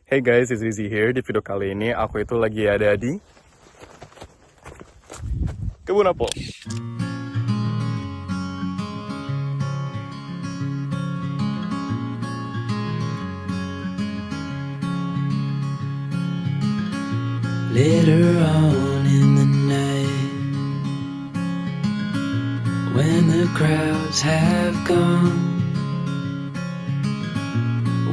Hey guys, it's Izzy here. Di video kali ini aku itu lagi ada di kebun apel. Later on in the night, when the crowds have gone,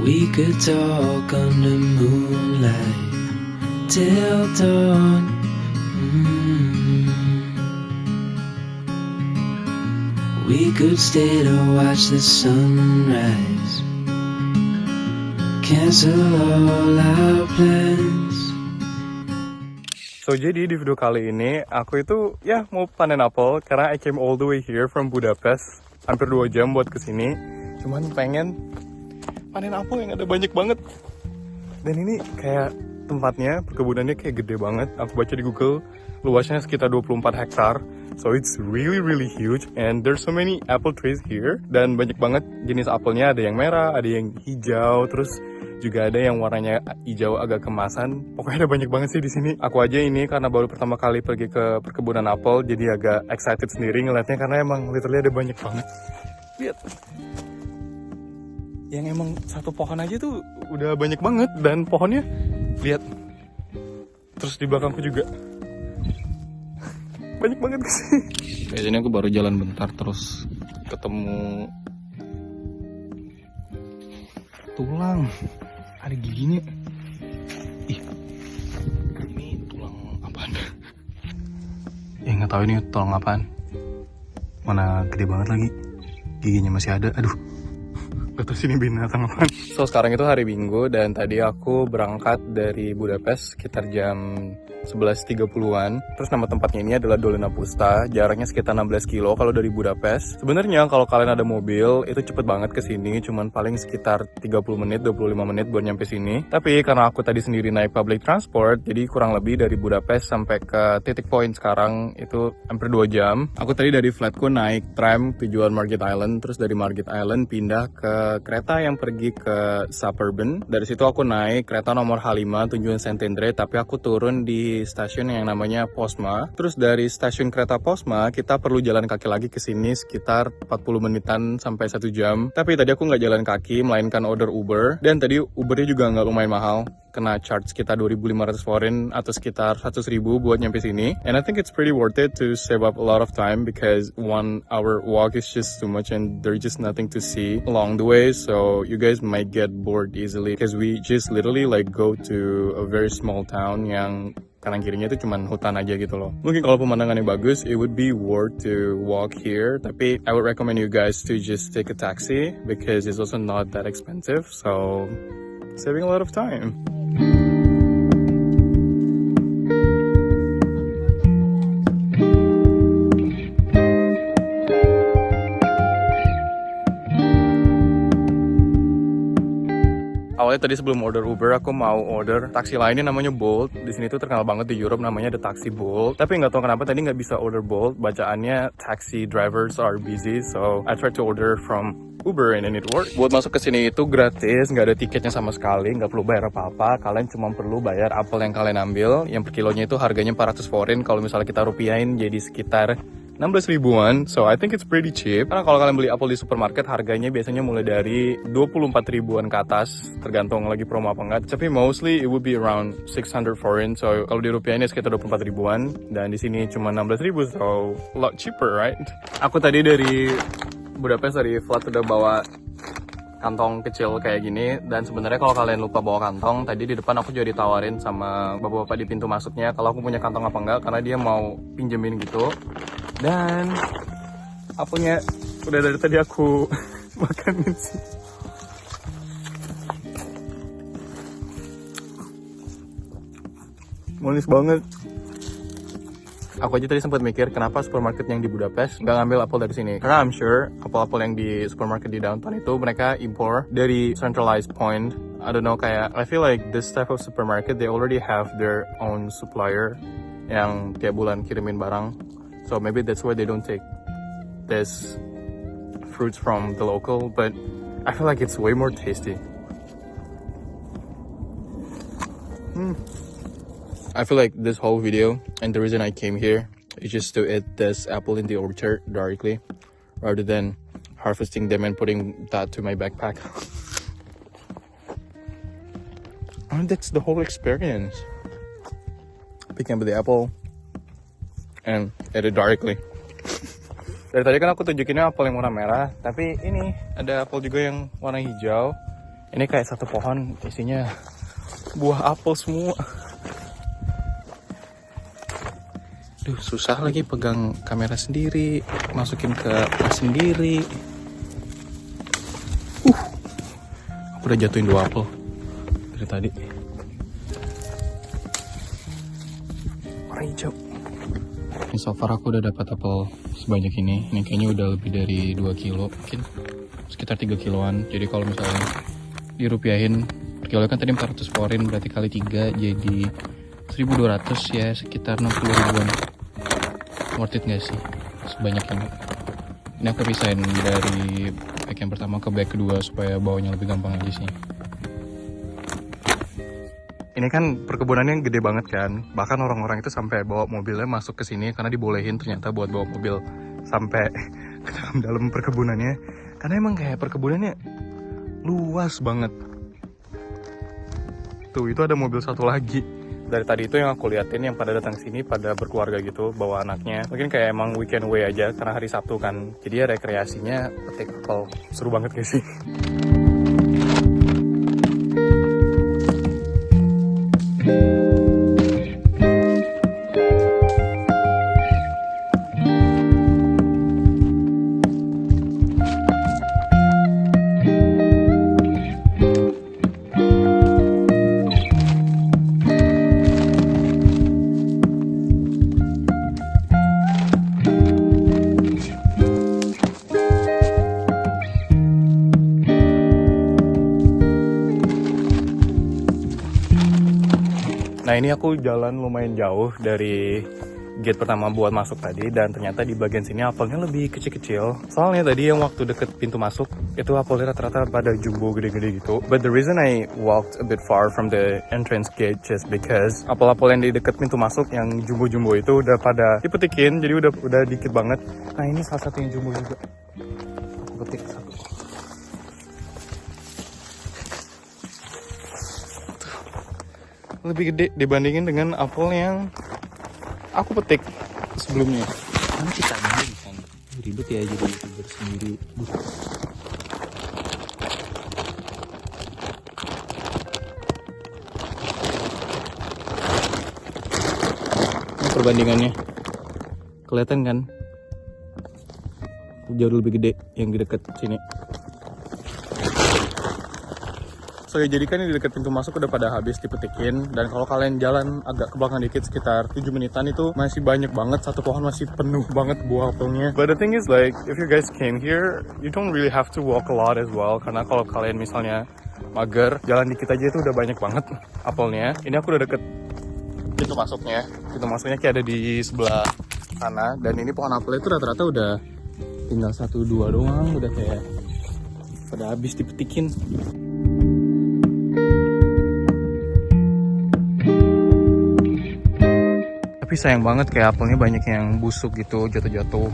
we could talk under moonlight till dawn. We could stay to watch the sunrise, cancel all our plans. So jadi di video kali ini aku itu ya mau panen apel karena I came all the way here from Budapest, hampir 2 jam buat kesini. Cuman pengen panen apel yang ada banyak banget. Dan ini kayak tempatnya, perkebunannya kayak gede banget. Aku baca di Google, luasnya sekitar 24 hektar. So it's really huge and there's so many apple trees here. Dan banyak banget jenis apelnya, ada yang merah, ada yang hijau, terus juga ada yang warnanya hijau agak kemasan. Pokoknya ada banyak banget sih di sini. Aku aja ini karena baru pertama kali pergi ke perkebunan apel, jadi agak excited sendiri ngeliatnya karena emang literally ada banyak banget. Lihat. Yang emang satu pohon aja tuh udah banyak banget dan pohonnya lihat. Terus di belakangku juga banyak banget kesini. Kayak sini aku baru jalan bentar terus ketemu tulang. Ada giginya. Ih, ini tulang apaan? Ya nggak tahu ini tulang apaan. Mana gede banget lagi. Giginya masih ada. Aduh. Gak tahu sini binatang apaan. So sekarang itu hari Minggu dan tadi aku berangkat dari Budapest sekitar jam 11.30-an. Terus nama tempatnya ini adalah Dolina Pusta. Jaraknya sekitar 16 kilo kalau dari Budapest. Sebenarnya kalau kalian ada mobil itu cepet banget ke sini, cuman paling sekitar 30 menit, 25 menit buat nyampe sini. Tapi karena aku tadi sendiri naik public transport, jadi kurang lebih dari Budapest sampai ke titik point sekarang itu hampir 2 jam. Aku tadi dari flatku naik tram tujuan Margate Island, terus dari Margate Island pindah ke kereta yang pergi ke Suburban. Dari situ aku naik kereta nomor H5 tujuan Szentendre, tapi aku turun di stasiun yang namanya Posma. Terus dari stasiun kereta Posma kita perlu jalan kaki lagi ke sini sekitar 40 menitan sampai 1 jam. Tapi tadi aku nggak jalan kaki, melainkan order Uber. Dan tadi Ubernya juga nggak lumayan mahal, kena charge sekitar 2.500 foreign atau sekitar 100.000 buat nyampe sini. And I think it's pretty worth it to save up a lot of time because 1 hour walk is just too much and there's just nothing to see along the way. So you guys might get bored easily because we just literally like go to a very small town yang kanan kirinya itu cuman hutan aja gitu loh. Mungkin kalau pemandangannya bagus, it would be worth to walk here. Tapi I would recommend you guys to just take a taxi because it's also not that expensive. So saving a lot of time. Awalnya tadi sebelum order Uber aku mau order taksi lainnya namanya Bolt. Di sini tuh terkenal banget di Europe namanya ada taksi Bolt. Tapi nggak tahu kenapa tadi nggak bisa order Bolt. Bacaannya taxi drivers are busy. So I tried to order from Uber and then it worked. Buat masuk ke sini itu gratis, nggak ada tiketnya sama sekali, nggak perlu bayar apa-apa. Kalian cuma perlu bayar apel yang kalian ambil. Yang per kilonya itu harganya 400 foreign. Kalau misalnya kita rupiahin jadi sekitar 16 ribuan, so I think it's pretty cheap. Karena kalau kalian beli apel di supermarket, harganya biasanya mulai dari 24 ribuan ke atas, tergantung lagi promo apa enggak. Tapi mostly it would be around 600 foreign, so kalau di rupiahnya sekitar 24 ribuan. Dan di sini cuma 16 ribu, so a lot cheaper, right? Aku tadi dari Budapest, dari flat udah bawa kantong kecil kayak gini. Dan sebenarnya kalau kalian lupa bawa kantong, tadi di depan aku juga ditawarin sama bapak-bapak di pintu masuknya kalau aku punya kantong apa enggak, karena dia mau pinjemin gitu. Dan apelnya udah dari tadi aku makanin sih. Manis banget. Aku aja tadi sempat mikir kenapa supermarket yang di Budapest nggak ngambil apel dari sini. Karena I'm sure apel-apel yang di supermarket di downtown itu mereka impor dari centralized point. I don't know, kayak I feel like this type of supermarket they already have their own supplier yang tiap bulan kirimin barang. So maybe that's why they don't take this fruits from the local, but I feel like it's way more tasty. I feel like this whole video and the reason I came here is just to eat this apple in the orchard directly rather than harvesting them and putting that to my backpack. And that's the whole experience. Picking up the apple and eat it directly. Dari tadi kan aku tunjukinnya apel yang warna merah, tapi ini ada apel juga yang warna hijau. Ini kayak satu pohon isinya buah apel semua. Duh, susah lagi pegang kamera sendiri, masukin ke tas sendiri. Aku udah jatuhin 2 apel dari tadi. Warna hijau. Ini so far aku udah dapat apel sebanyak ini. Ini kayaknya udah lebih dari 2 kilo, mungkin sekitar 3 kiloan. Jadi kalau misalnya dirupiahin per kilo kan tadi 400 foreign, berarti kali 3 jadi 1.200 ya, sekitar 60 ribuan. Worth it gak sih sebanyak ini? Ini aku pisahin dari bag yang pertama ke bag kedua supaya bawanya lebih gampang aja sih. Ini kan perkebunannya gede banget kan, bahkan orang-orang itu sampai bawa mobilnya masuk ke sini karena dibolehin ternyata buat bawa mobil sampai ke dalam perkebunannya, karena emang kayak perkebunannya luas banget. Tuh, itu ada mobil satu lagi. Dari tadi itu yang aku liatin yang pada datang sini pada berkeluarga gitu, bawa anaknya. Mungkin kayak emang weekend way aja karena hari Sabtu kan. Jadi ya rekreasinya petik apel. Seru banget gak sih? Nah, ini aku jalan lumayan jauh dari gate pertama buat masuk tadi, dan ternyata di bagian sini apelnya lebih kecil-kecil. Soalnya tadi yang waktu deket pintu masuk itu apelnya rata-rata pada jumbo gede-gede gitu. But the reason I walked a bit far from the entrance gate just because apel-apel yang di deket pintu masuk yang jumbo-jumbo itu udah pada dipetikin, jadi udah dikit banget. Nah, ini salah satu yang jumbo juga. Aku petik satu. Lebih gede dibandingin dengan apel yang aku petik sebelumnya. Mana kita ini kan ribet ya jadi youtuber sendiri. Ini perbandingannya kelihatan kan? Jauh lebih gede yang di dekat sini. So, ya, jadi kan di dekat pintu masuk udah pada habis dipetikin, dan kalau kalian jalan agak ke belakang dikit sekitar 7 menitan itu masih banyak banget, satu pohon masih penuh banget buah apelnya. But the thing is like if you guys came here, you don't really have to walk a lot as well, karena kalau kalian misalnya mager, jalan dikit aja itu udah banyak banget apelnya. Ini aku udah deket pintu masuknya. Pintu masuknya kayak ada di sebelah sana, dan ini pohon apelnya itu rata-rata udah tinggal 1-2 doang, udah kayak pada habis dipetikin. Tapi sayang banget kayak apelnya banyak yang busuk gitu, jatuh-jatuh,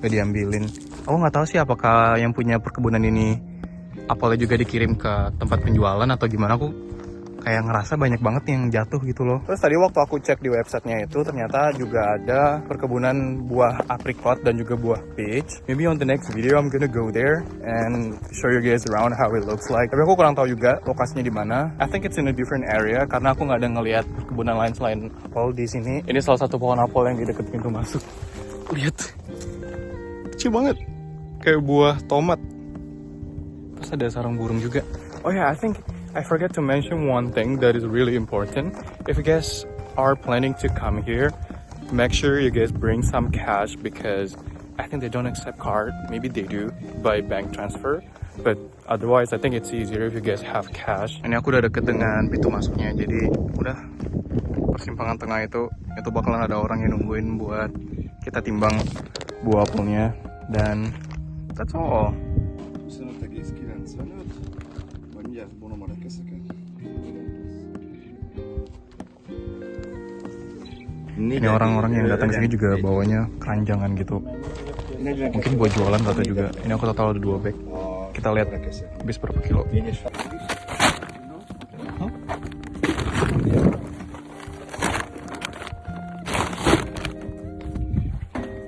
gak diambilin. Aku nggak tahu sih apakah yang punya perkebunan ini apelnya juga dikirim ke tempat penjualan atau gimana. Aku kayak ngerasa banyak banget yang jatuh gitu loh. Terus tadi waktu aku cek di websitenya itu ternyata juga ada perkebunan buah apricot dan juga buah peach. Maybe on the next video I'm gonna go there and show you guys around how it looks like. Tapi aku kurang tahu juga lokasinya di mana. I think it's in a different area karena aku nggak ada ngelihat perkebunan lain selain apel di sini. Ini salah satu pohon apel yang di dekat pintu masuk. Lihat, kecil banget, kayak buah tomat. Terus ada sarang burung juga. Oh ya, I forgot to mention one thing that is really important. If you guys are planning to come here, make sure you guys bring some cash because I think they don't accept card. Maybe they do by bank transfer, but otherwise I think it's easier if you guys have cash. Ini aku udah deket dengan pintu masuknya, jadi udah persimpangan tengah itu bakalan ada orang yang nungguin buat kita timbang buah apelnya, dan that's all. Ini orang-orang yang datang ke sini juga bawanya keranjangan gitu. Mungkin buat jualan atau juga. Ini aku total ada 2 bag. Kita lihat habis berapa kilo.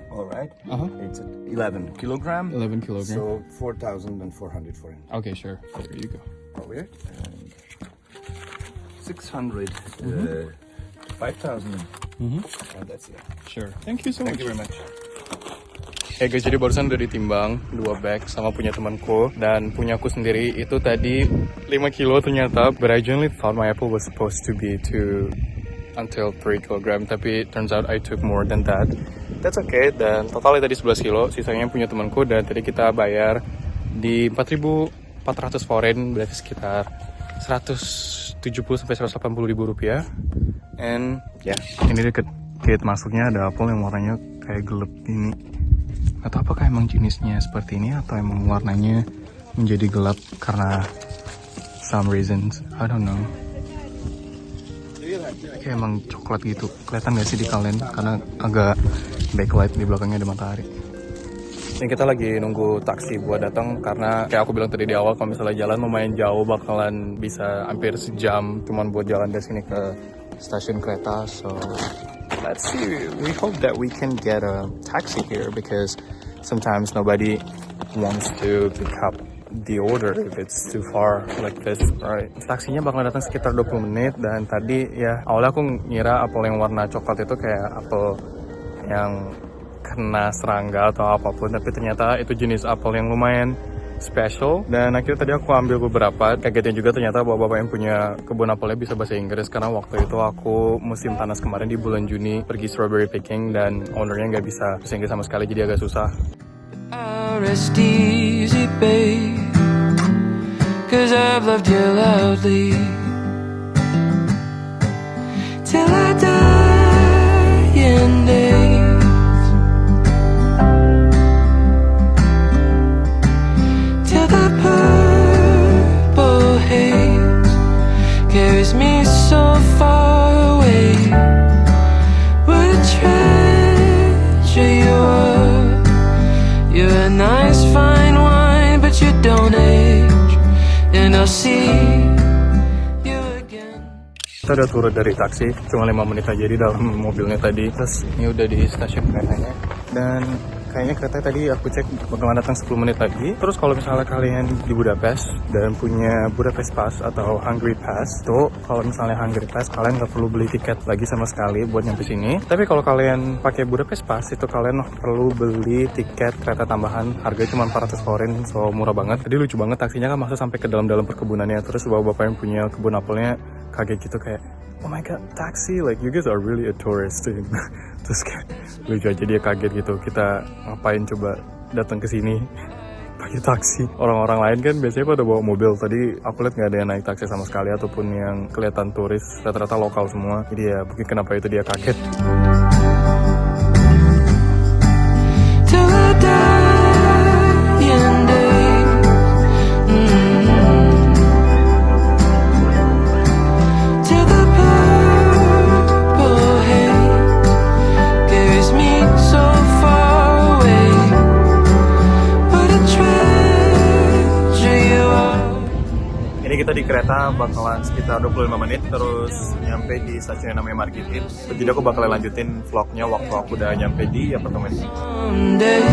Alright, it's 11 kilogram. 11 kilogram. So 4,400 forint. Okay, sure. There you go. Over here. 600. 5,000. And that's it. Sure. Thank you so much. Thank you very much. Hey guys, jadi barusan udah ditimbang 2 bag sama punya temanku dan punya aku sendiri itu tadi 5 kilo ternyata. But I generally thought my apple was supposed to be until 3 kilogram, tapi turns out I took more than that. That's okay. Dan totalnya tadi 11 kilo, sisanya punya temanku dan tadi kita bayar di 4.400 forint, berarti sekitar 170 sampai 180 ribu rupiah. And ya, ini deket gate masuknya ada apel yang warnanya kayak gelap ini. Atau apakah emang jenisnya seperti ini atau emang warnanya menjadi gelap karena some reasons, I don't know. Kayak emang coklat gitu, kelihatan gak sih di kalian karena agak backlight di belakangnya ada matahari. Ini kita lagi nunggu taksi buat datang karena kayak aku bilang tadi di awal kalau misalnya jalan lumayan jauh bakalan bisa hampir sejam cuman buat jalan dari sini ke stasiun kereta. So let's see, we hope that we can get a taxi here because sometimes nobody wants to pick up the order if it's too far like this, right? Taksinya bakal datang sekitar 20 menit dan tadi ya awalnya aku ngira apel yang warna coklat itu kayak apel yang kena serangga atau apapun, tapi ternyata itu jenis apel yang lumayan special. Dan akhirnya tadi aku ambil beberapa. Kagetnya juga ternyata bapak-bapak yang punya kebun apelnya bisa bahasa Inggris karena waktu itu aku musim panas kemarin di bulan Juni pergi strawberry picking dan ownernya nggak bisa bahasa Inggris sama sekali, jadi agak susah. Rest easy, babe, 'cause I've loved you loudly till I die in days. Till the purple haze carries me so far away. What a treasure you are. You're a nice fine wine, but you don't age, and I'll see you again. Kita udah turun dari taksi, cuma 5 menit aja di dalam mobilnya tadi. Terus ini udah di stasiun keretanya. Dan kayaknya kereta tadi aku cek bakalan datang 10 menit lagi. Terus kalau misalnya kalian di Budapest dan punya Budapest Pass atau Hungary Pass, tuh kalau misalnya Hungary Pass kalian nggak perlu beli tiket lagi sama sekali buat nyampe sini. Tapi kalau kalian pakai Budapest Pass itu kalian perlu beli tiket kereta tambahan, harganya cuma 400 forint, so murah banget. Tadi lucu banget taksinya kan masuk sampai ke dalam perkebunannya. Terus bapak-bapak yang punya kebun apelnya kaget gitu kayak, oh my god, taxi, like you guys are really a tourist. Terus kayak lucu aja dia kaget gitu, kita ngapain coba datang ke sini pakai taksi. Orang-orang lain kan biasanya pada bawa mobil, tadi aku lihat nggak ada yang naik taksi sama sekali ataupun yang kelihatan turis, rata-rata lokal semua. Jadi ya mungkin kenapa itu dia kaget. Till I die in days. Till the purple haze carries me so far away. What a treasure you are. Ini kita di kereta bakalan sekitar 25 menit terus nyampe di stasiun yang namanya Margit. Jadi aku bakalan lanjutin vlognya waktu aku udah nyampe di apartemen. Someday,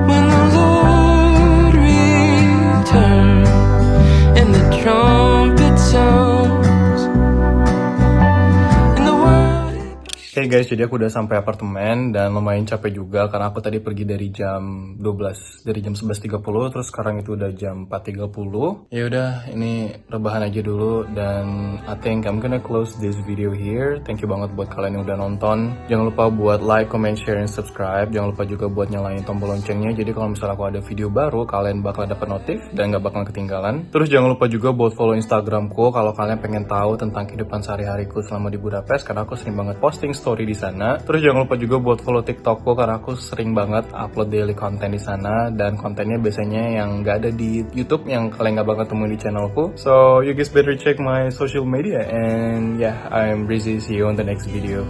when the Lord returns and the trumpet sounds and the world. Oke guys, jadi aku udah sampai apartemen dan lumayan capek juga karena aku tadi pergi dari jam 11.30 terus sekarang itu udah jam 4.30. Ya udah, ini rebahan aja dulu dan I think I'm gonna close this video here. Thank you banget buat kalian yang udah nonton. Jangan lupa buat like, comment, share, and subscribe. Jangan lupa juga buat nyalain tombol loncengnya. Jadi kalau misalnya aku ada video baru, kalian bakal dapat notif dan gak bakal ketinggalan. Terus jangan lupa juga buat follow Instagramku kalau kalian pengen tahu tentang kehidupan sehari-hariku selama di Budapest karena aku sering banget posting story story di sana. Terus jangan lupa juga buat follow TikTokku karena aku sering banget upload daily content di sana, dan kontennya biasanya yang nggak ada di YouTube, yang kalian nggak bakal temuin di channelku. So you guys better check my social media, and yeah, I'm Rizzy. See you on the next video.